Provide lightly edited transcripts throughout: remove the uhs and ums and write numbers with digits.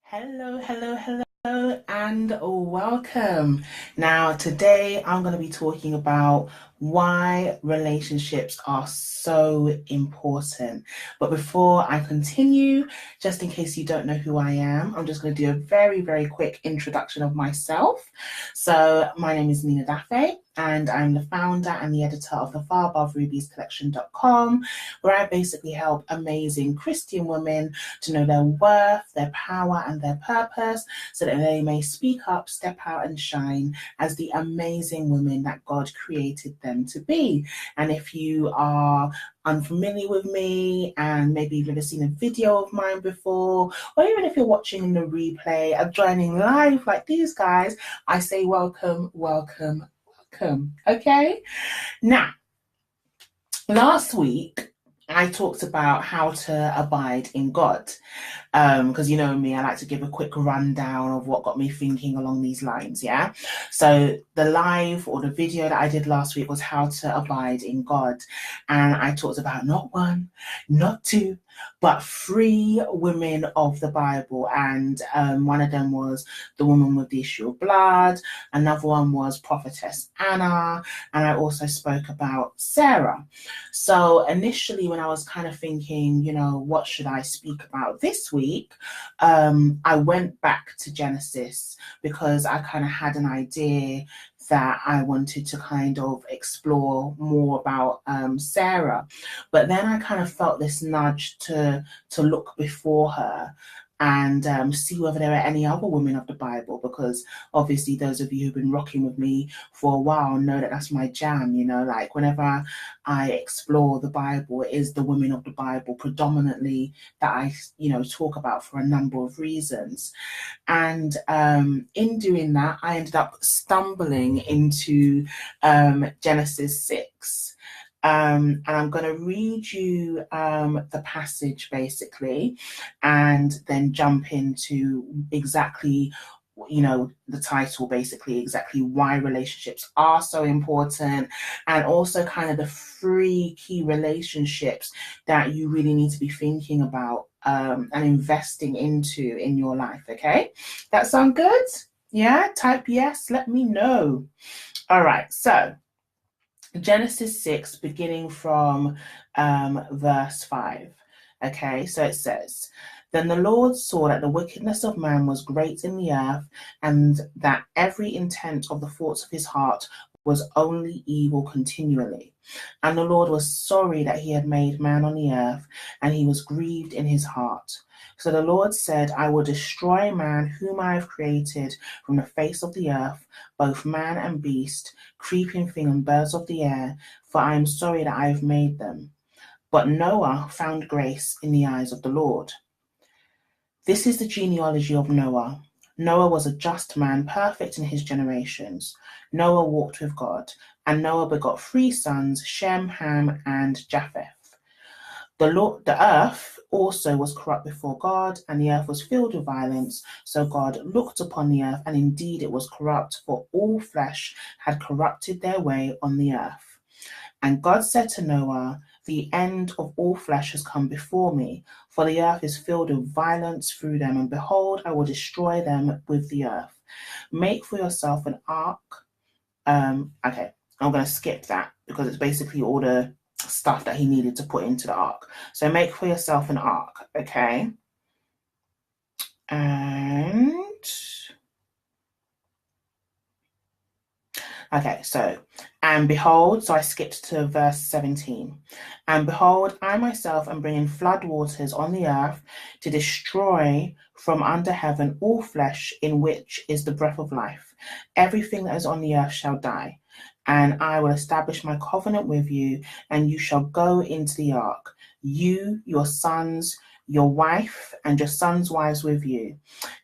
Hello, hello, hello, and welcome. Now, today I'm going to be talking about why relationships are so important. But before I continue, just in case you don't know who I am, I'm just going to do a very, very quick introduction of myself. So, my name is Nina Dafe, and I'm the founder and the editor of the Far Above Rubies Collection.com, where I basically help amazing Christian women to know their worth, their power, and their purpose so that they may speak up, step out, and shine as the amazing women that God created them to be. And if you are unfamiliar with me and maybe you've never seen a video of mine before, or even if you're watching the replay of joining live like these guys, I say welcome, welcome, welcome. Okay? Now, last week, I talked about how to abide in God. Because you know me, I like to give a quick rundown of what got me thinking along these lines. Yeah. So the live or the video that I did last week was how to abide in God. And I talked about not one, not two, but three women of the Bible. And one of them was the woman with the issue of blood. Another one was prophetess Anna. And I also spoke about Sarah. So initially, when I was kind of thinking, what should I speak about this week? I went back to Genesis because I kind of had an idea that I wanted to kind of explore more about Sarah. But then I kind of felt this nudge to look before her and see whether there are any other women of the Bible, because obviously those of you who've been rocking with me for a while know that that's my jam. Like whenever I explore the Bible, it is the women of the Bible predominantly that I talk about for a number of reasons. And in doing that, I ended up stumbling into Genesis 6. And I'm going to read you the passage basically, and then jump into exactly, the title, basically, exactly why relationships are so important, and also kind of the three key relationships that you really need to be thinking about and investing into in your life. Okay, that sound good? Yeah, type yes, let me know. All right, so Genesis 6, beginning from verse 5. Okay, so it says, Then the Lord saw that the wickedness of man was great in the earth, and that every intent of the thoughts of his heart was only evil continually. And the Lord was sorry that he had made man on the earth, and he was grieved in his heart. So the Lord said, I will destroy man whom I have created from the face of the earth, both man and beast, creeping thing and birds of the air, for I am sorry that I have made them. But Noah found grace in the eyes of the Lord. This is the genealogy of Noah. Noah was a just man, perfect in his generations. Noah walked with God, and Noah begot 3 sons, Shem, Ham, and Japheth. The earth also was corrupt before God, and the earth was filled with violence. So God looked upon the earth, and indeed it was corrupt, for all flesh had corrupted their way on the earth. And God said to Noah, The end of all flesh has come before me, for the earth is filled with violence through them, and behold, I will destroy them with the earth. Make for yourself an ark. Okay, I'm going to skip that because it's basically all the stuff that he needed to put into the ark. So make for yourself an ark, okay? And okay, and behold, so I skipped to verse 17. And behold, I myself am bringing flood waters on the earth to destroy from under heaven all flesh in which is the breath of life. Everything that is on the earth shall die. And I will establish my covenant with you, and you shall go into the ark, you, your sons, your wife, and your sons' wives with you.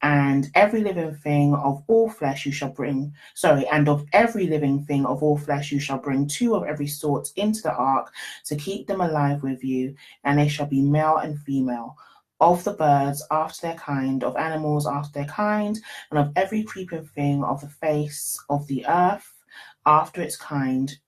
And every living thing of all flesh you shall bring, and of every living thing of all flesh you shall bring 2 of every sort into the ark to keep them alive with you, and they shall be male and female. Of the birds after their kind, of animals after their kind, and of every creeping thing of the face of the earth after its kind,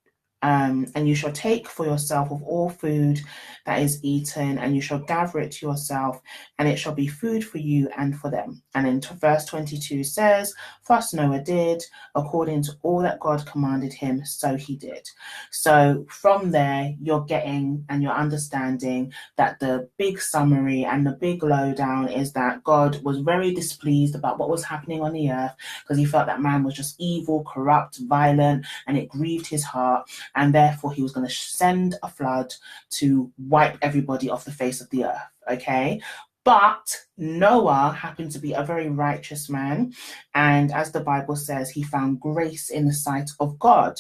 And you shall take for yourself of all food that is eaten, and you shall gather it to yourself, and it shall be food for you and for them. And then verse 22 says, thus Noah did, according to all that God commanded him, so he did. So from there, you're getting and you're understanding that the big summary and the big lowdown is that God was very displeased about what was happening on the earth, because he felt that man was just evil, corrupt, violent, and it grieved his heart. And therefore, he was going to send a flood to wipe everybody off the face of the earth. Okay. But Noah happened to be a very righteous man. And as the Bible says, he found grace in the sight of God.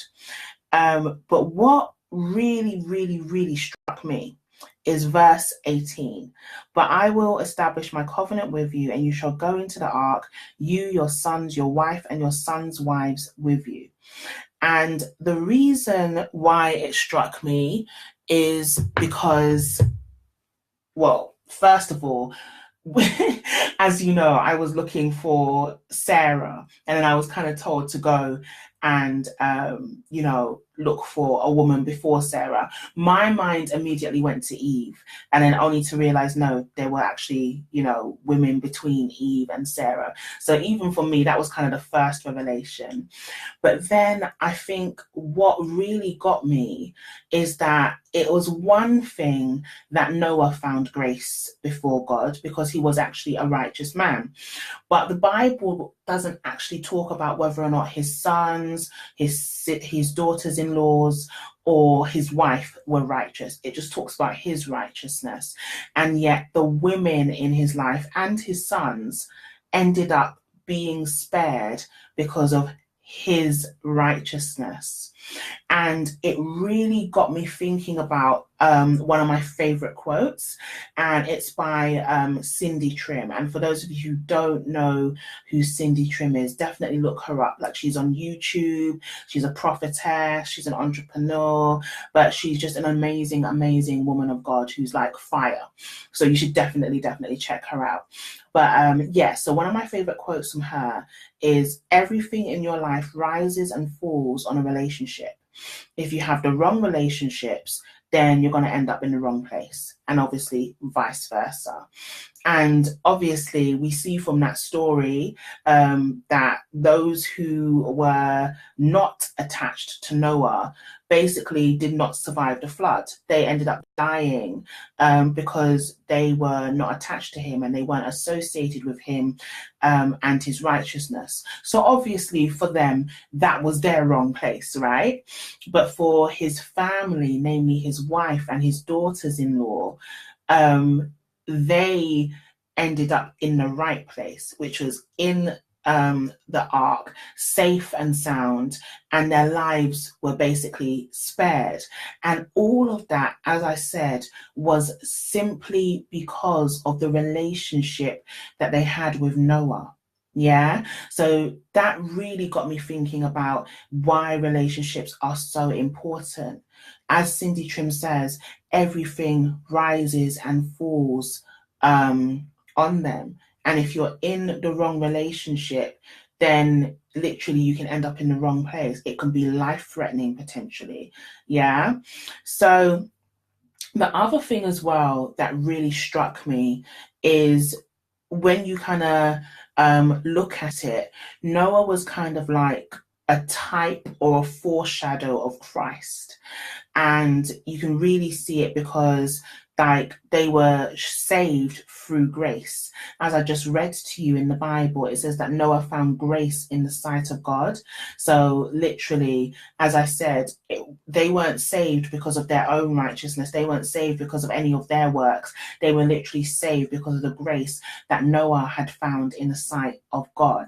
But what really, really, really struck me is verse 18. But I will establish my covenant with you, and you shall go into the ark, you, your sons, your wife, and your sons' wives with you. And the reason why it struck me is because, well, first of all, as you know, I was looking for Sarah, and then I was kind of told to go and look for a woman before Sarah. My mind immediately went to Eve, and then only to realize, no, there were actually, women between Eve and Sarah. So even for me, that was kind of the first revelation. But then I think what really got me is that it was one thing that Noah found grace before God because he was actually a righteous man. But the Bible doesn't actually talk about whether or not his sons, his daughters-in-laws, or his wife were righteous. It just talks about his righteousness. And yet the women in his life and his sons ended up being spared because of his righteousness. And it really got me thinking about one of my favorite quotes, and it's by Cindy Trim. And for those of you who don't know who Cindy Trim is, definitely look her up. Like, she's on YouTube, she's a prophetess, she's an entrepreneur, but she's just an amazing, amazing woman of God who's like fire. So you should definitely check her out. But so one of my favorite quotes from her is, everything in your life rises and falls on a relationship. If you have the wrong relationships, then you're going to end up in the wrong place, and obviously vice versa. And obviously we see from that story that those who were not attached to Noah basically did not survive the flood. They ended up dying because they were not attached to him and they weren't associated with him and his righteousness. So obviously for them, that was their wrong place, right? But for his family, namely his wife and his daughters-in-law, they ended up in the right place, which was in the ark, safe and sound, and their lives were basically spared. And all of that, as I said, was simply because of the relationship that they had with Noah. Yeah, so that really got me thinking about why relationships are so important. As Cindy Trim says, everything rises and falls on them. And if you're in the wrong relationship, then literally you can end up in the wrong place. It can be life-threatening potentially. Yeah. So the other thing as well that really struck me is when you kind of look at it, Noah was kind of like a type or a foreshadow of Christ. And you can really see it because like they were saved through grace. As I just read to you in the Bible, it says that Noah found grace in the sight of God. So literally, as I said, they weren't saved because of their own righteousness. They weren't saved because of any of their works. They were literally saved because of the grace that Noah had found in the sight of God.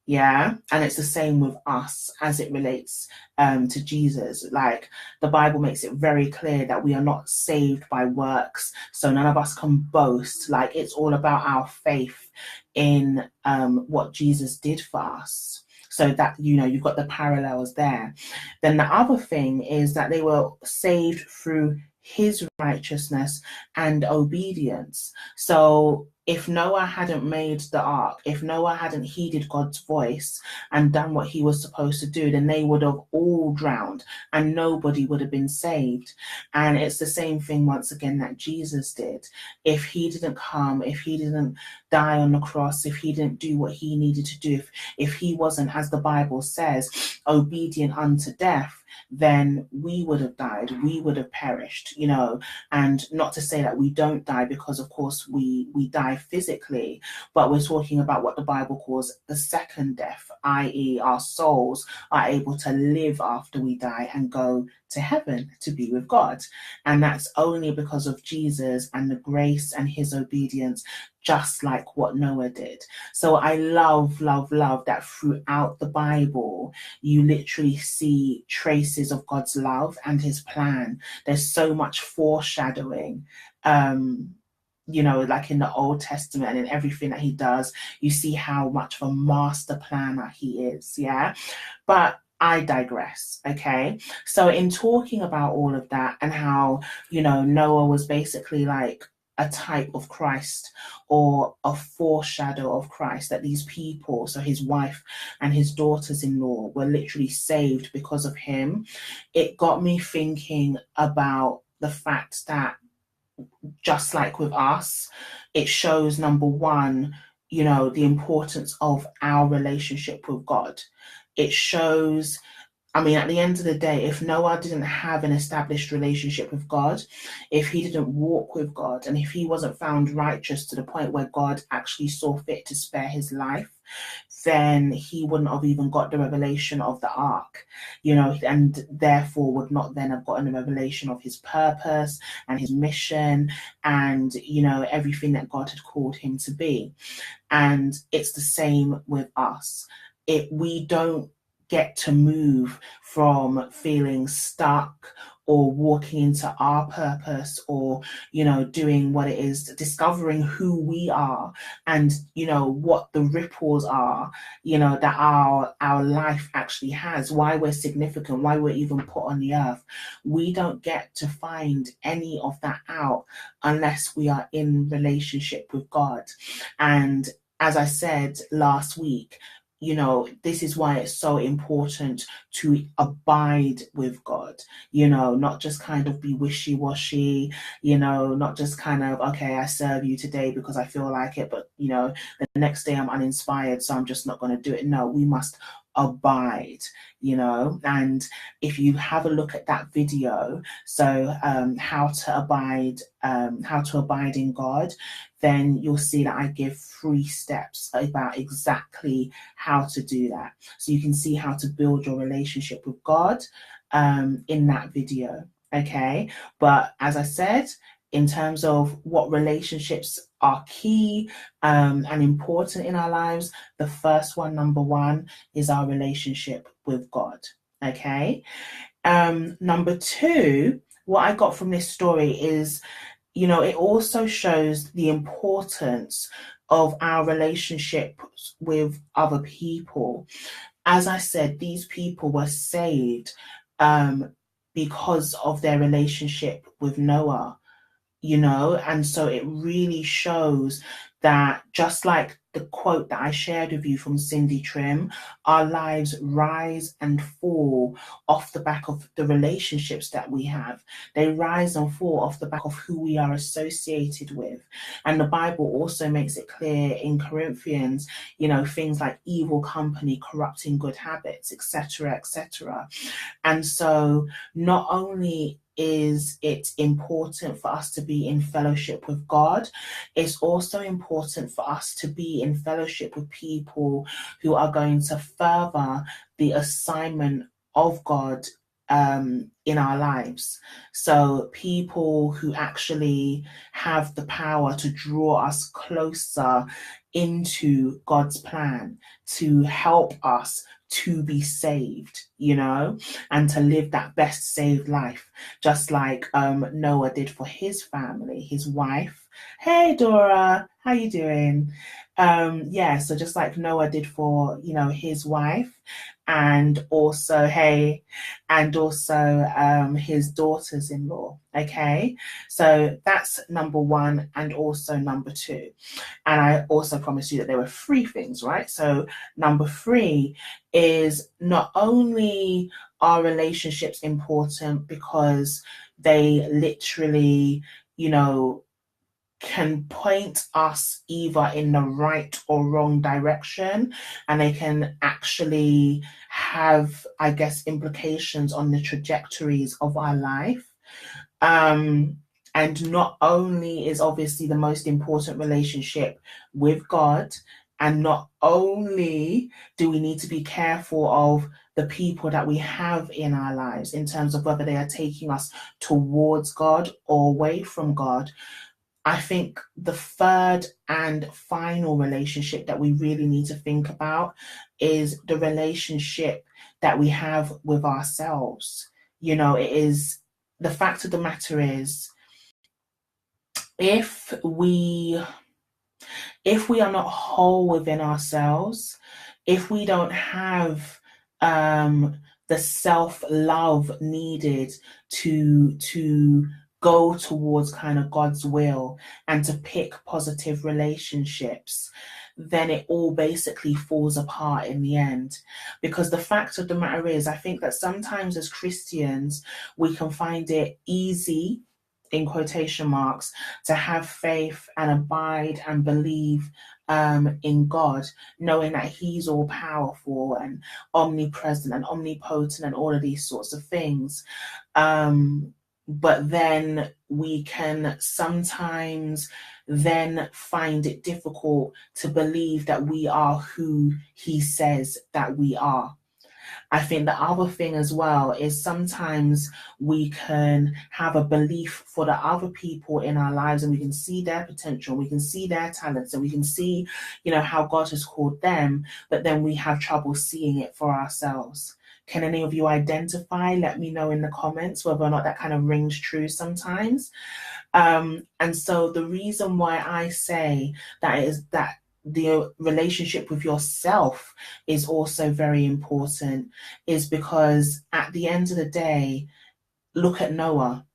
Yeah, and it's the same with us as it relates to Jesus. Like, the Bible makes it very clear that we are not saved by works, so none of us can boast. Like, it's all about our faith in what Jesus did for us. So that, you've got the parallels there. Then the other thing is that they were saved through his righteousness and obedience. So if Noah hadn't made the ark, if Noah hadn't heeded God's voice and done what he was supposed to do, then they would have all drowned and nobody would have been saved. And it's the same thing once again that Jesus did. If he didn't come, if he didn't die on the cross, if he didn't do what he needed to do, if he wasn't, as the Bible says, obedient unto death, then we would have died, we would have perished, you know. And not to say that we don't die, because of course we die physically, but we're talking about what the Bible calls the second death, i.e. our souls are able to live after we die and go to heaven to be with God. And that's only because of Jesus and the grace and his obedience, just like what Noah did. So I love that throughout the Bible, you literally see traces of God's love and his plan. There's so much foreshadowing. You know, like in the Old Testament and in everything that he does, you see how much of a master planner he is. Yeah. But I digress. Okay. So in talking about all of that and how, you know, Noah was basically like a type of Christ or a foreshadow of Christ, that these people, so his wife and his daughters-in-law, were literally saved because of him, it got me thinking about the fact that, just like with us, it shows, number one, you know, the importance of our relationship with God. It shows, I mean, at the end of the day, if Noah didn't have an established relationship with God, if he didn't walk with God, and if he wasn't found righteous to the point where God actually saw fit to spare his life, then he wouldn't have even got the revelation of the ark, you know, and therefore would not then have gotten the revelation of his purpose and his mission and, you know, everything that God had called him to be. And it's the same with us. We don't get to move from feeling stuck or walking into our purpose, or, you know, doing what it is, discovering who we are and, you know, what the ripples are, you know, that our life actually has, why we're significant, why we're even put on the earth. We don't get to find any of that out unless we are in relationship with God. And as I said last week, you know, this is why it's so important to abide with God, you know, not just kind of be wishy-washy, you know, not just kind of, okay, I serve you today because I feel like it, but, you know, the next day I'm uninspired, so I'm just not going to do it. No, we must abide, you know. And if you have a look at that video, so how to abide in God, then you'll see that I give 3 steps about exactly how to do that. So you can see how to build your relationship with God in that video. Okay. But as I said, in terms of what relationships are key and important in our lives, the first one, number one, is our relationship with God. Okay. Number two, what I got from this story is, you know, it also shows the importance of our relationships with other people. As I said, these people were saved because of their relationship with Noah, you know, and so it really shows that, just like the quote that I shared with you from Cindy Trim, our lives rise and fall off the back of the relationships that we have. They rise and fall off the back of who we are associated with. And the Bible also makes it clear in Corinthians, you know, things like evil company corrupting good habits, etc., etc. And so not only is it important for us to be in fellowship with God, it's also important for us to be in fellowship with people who are going to further the assignment of God in our lives. So people who actually have the power to draw us closer into God's plan, to help us to be saved, you know, and to live that best saved life, just like Noah did for his family, his wife, Hey Dora, how you doing? Yeah, so just like Noah did for, his wife, and also, hey, and also his daughters-in-law. Okay, so that's number one, and also number two. And I also promised you that there were three things, right? So number three is not only are relationships important because they literally, you know, can point us either in the right or wrong direction, and they can actually have, I guess, implications on the trajectories of our life. Um, and not only is obviously the most important relationship with God, and not only do we need to be careful of the people that we have in our lives in terms of whether they are taking us towards God or away from God. I think the third and final relationship that we really need to think about is the relationship that we have with ourselves. It is, the fact of the matter is, if we are not whole within ourselves, if we don't have the self-love needed to go towards kind of God's will and to pick positive relationships, then it all basically falls apart in the end. Because the fact of the matter is, I think that sometimes as Christians, we can find it easy, in quotation marks, to have faith and abide and believe in God, knowing that He's all powerful and omnipresent and omnipotent and all of these sorts of things. But then we can sometimes then find it difficult to believe that we are who He says that we are. I think the other thing as well is sometimes we can have a belief for the other people in our lives, and we can see their potential, we can see their talents, and we can see, how God has called them, but then we have trouble seeing it for ourselves. Can any of you identify? Let me know in the comments whether or not that kind of rings true sometimes. And so the reason why I say that is that the relationship with yourself is also very important, is because at the end of the day, look at Noah.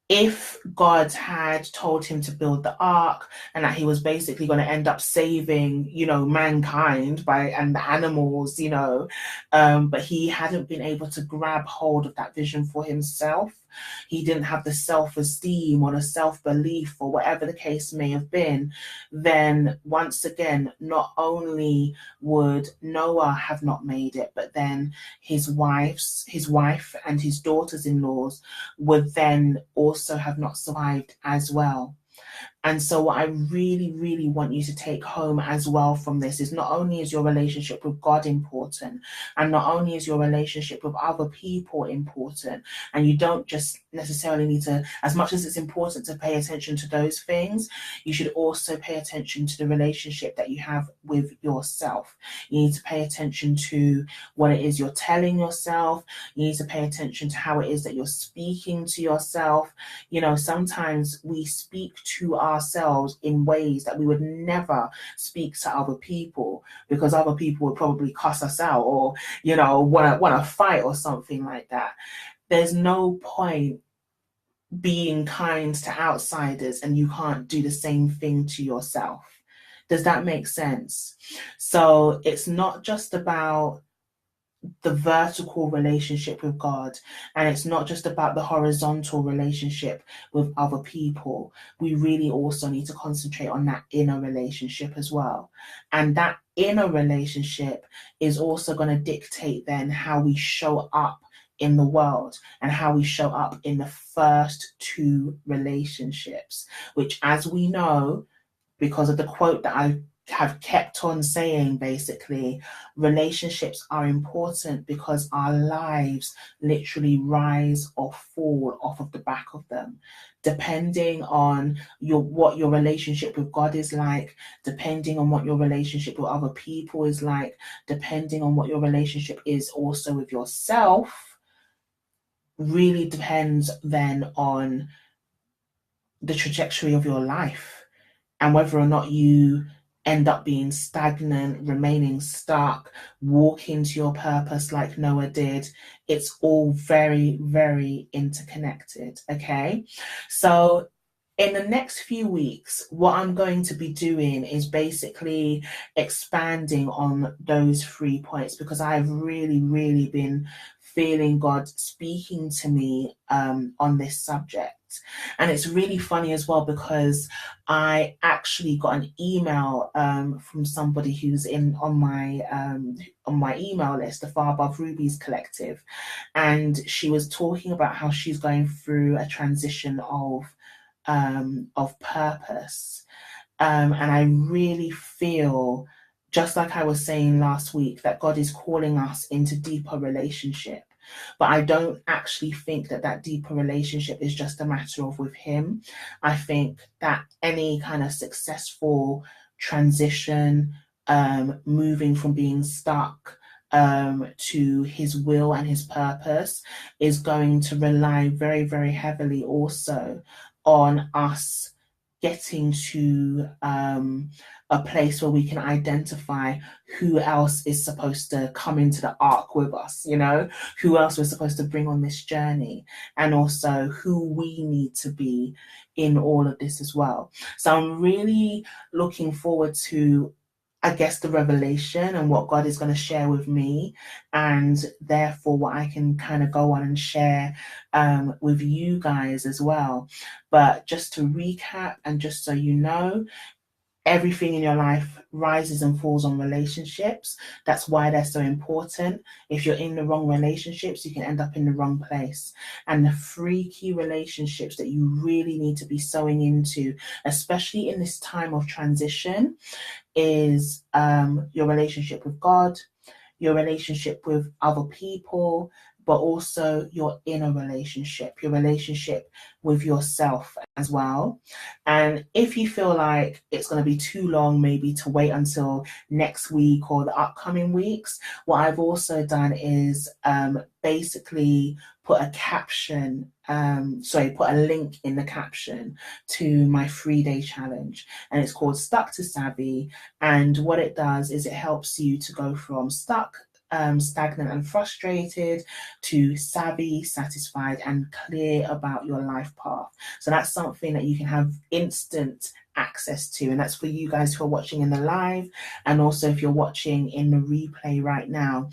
If God had told him to build the ark and that he was basically going to end up saving, mankind and the animals, but he hadn't been able to grab hold of that vision for himself. He didn't have the self-esteem or the self-belief or whatever the case may have been. Then once again, not only would Noah have not made it, but then his wife and his daughters-in-laws would then also have not survived as well. And so what I really, really want you to take home as well from this is, not only is your relationship with God important, and not only is your relationship with other people important, and you don't just necessarily need to, as much as it's important to pay attention to those things, you should also pay attention to the relationship that you have with yourself. You need to pay attention to what it is you're telling yourself. You need to pay attention to how it is that you're speaking to yourself. Sometimes we speak to ourselves in ways that we would never speak to other people, because other people would probably cuss us out or, want to fight or something like that. There's no point being kind to outsiders and you can't do the same thing to yourself. Does that make sense? So it's not just about the vertical relationship with God, and it's not just about the horizontal relationship with other people. We really also need to concentrate on that inner relationship as well. And that inner relationship is also going to dictate then how we show up in the world and how we show up in the first two relationships, which, as we know, because of the quote that I have kept on saying, basically, relationships are important because our lives literally rise or fall off of the back of them, depending on what your relationship with God is like, depending on what your relationship with other people is like, depending on what your relationship is also with yourself, really depends then on the trajectory of your life, and whether or not you end up being stagnant, remaining stuck, walking to your purpose like Noah did. It's all very, very interconnected. Okay. So in the next few weeks, what I'm going to be doing is basically expanding on those 3 points, because I've really, really been feeling God speaking to me on this subject. And it's really funny as well, because I actually got an email from somebody who's in on my email list, the Far Above Rubies Collective, and she was talking about how she's going through a transition of purpose. And I really feel, just like I was saying last week, that God is calling us into deeper relationship. But I don't actually think that that deeper relationship is just a matter of with Him. I think that any kind of successful transition, moving from being stuck to His will and His purpose, is going to rely very, very heavily also on us getting to a place where we can identify who else is supposed to come into the ark with us, who else we're supposed to bring on this journey, and also who we need to be in all of this as well. So I'm really looking forward to, I guess, the revelation and what God is going to share with me, and therefore what I can kind of go on and share with you guys as well. But just to recap, and just so you know, everything in your life rises and falls on relationships. That's why they're so important. If you're in the wrong relationships, you can end up in the wrong place. And the 3 key relationships that you really need to be sowing into, especially in this time of transition, is your relationship with God, your relationship with other people, but also your inner relationship, your relationship with yourself as well. And if you feel like it's going to be too long, maybe to wait until next week or the upcoming weeks, what I've also done is basically put a caption, put a link in the caption to my 3-day challenge. And it's called Stuck to Savvy. And what it does is it helps you to go from stuck, stagnant and frustrated, to savvy, satisfied, and clear about your life path. So that's something that you can have instant access to, and that's for you guys who are watching in the live, and also if you're watching in the replay right now.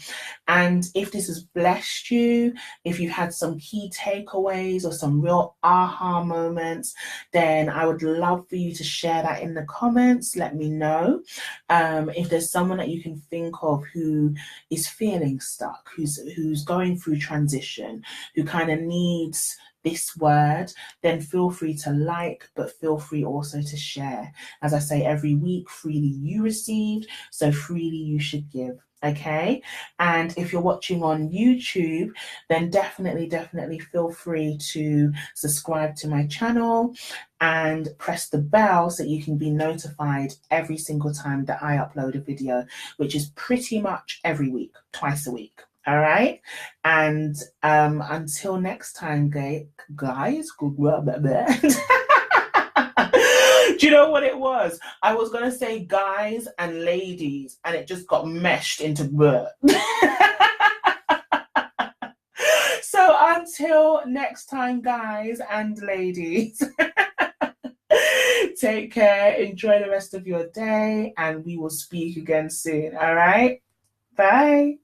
And if this has blessed you, if you've had some key takeaways or some real aha moments, then I would love for you to share that in the comments. Let me know. If there's someone that you can think of who is feeling stuck, who's going through transition, who kind of needs this word, then feel free to like, but feel free also to share. As I say every week, freely you received, so freely you should give. Okay. And if you're watching on YouTube, then definitely feel free to subscribe to my channel and press the bell so you can be notified every single time that I upload a video, which is pretty much every week, twice a week. All right. And until next time, guys. Do you know what it was? I was going to say guys and ladies, and it just got meshed into blur. So until next time, guys and ladies, take care, enjoy the rest of your day, and we will speak again soon. All right? Bye.